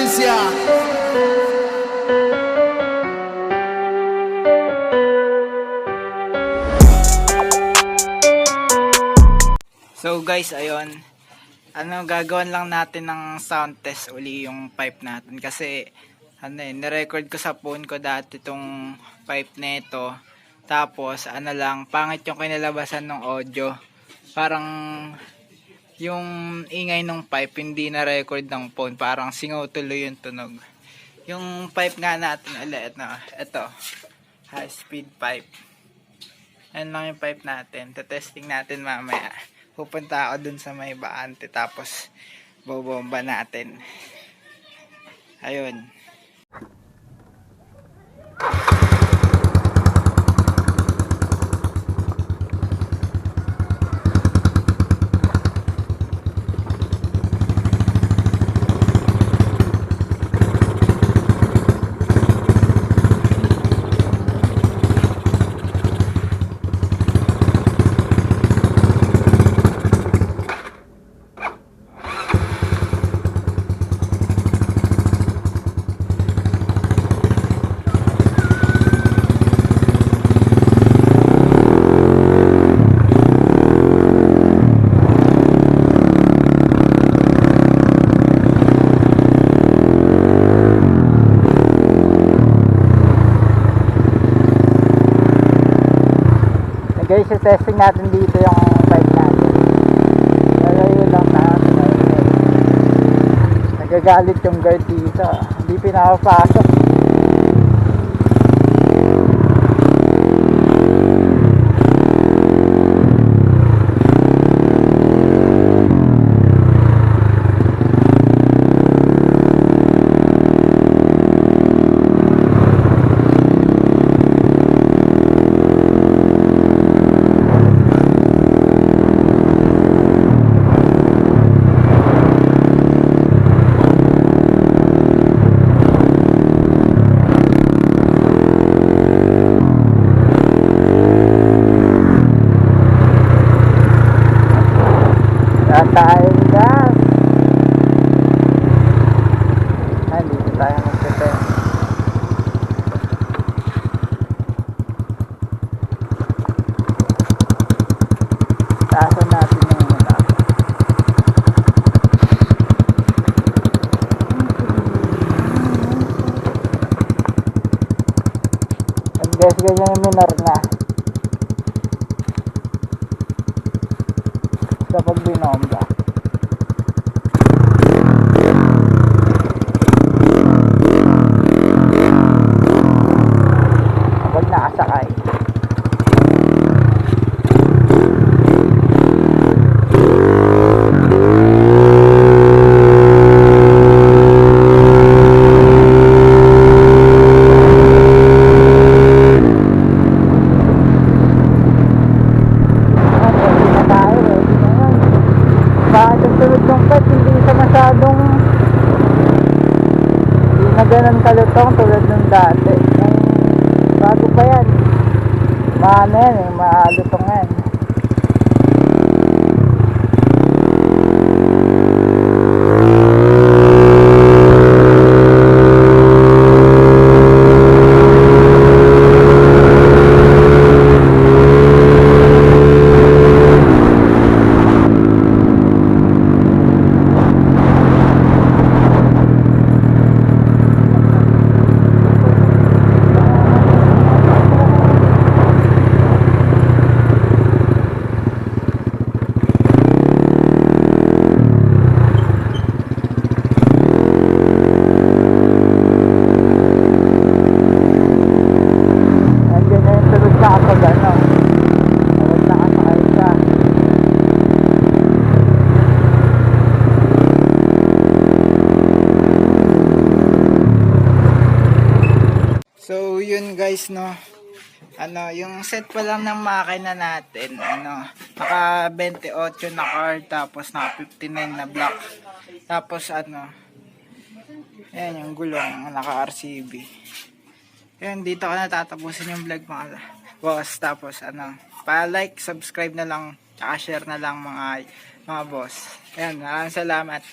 provincia. So guys, ayun. Gagawin lang natin ng sound test uli yung pipe natin kasi nirecord ko sa phone ko dati tong pipe nito. Tapos lang, pangit yung kinalabasan ng audio. Parang yung ingay ng pipe hindi na record ng phone, parang singaw tuloy yung tunog. Yung pipe nga natin ulit, ito, high speed pipe. Ayan lang yung pipe natin. Testing natin mamaya. Pupunta ako dun sa may baante tapos bobomba natin. Ayun. Guys, testing natin dito yung pipe natin. Lalayo lang natin. Nagagalit yung guard dito. Hindi pinapapasok. Tayong gas. Dito tayo magpipin. Taasan natin yung muna. At guys, ganyan yung minor na kapag binomba. Kapag nakasakay. Hindi na ganun kalutong tulad nung dati. Bago pa yan. Maano yan eh, maalutong yan. So yun guys, no, yung set pa lang ng makina natin, naka 28 na card, tapos naka 59 na block, tapos ayan yung gulong, naka RCB. Ayan, dito ko na tatapusin yung vlog mga boss. Tapos pa-like, subscribe na lang, tsaka share na lang mga boss. Ayan, maraming salamat.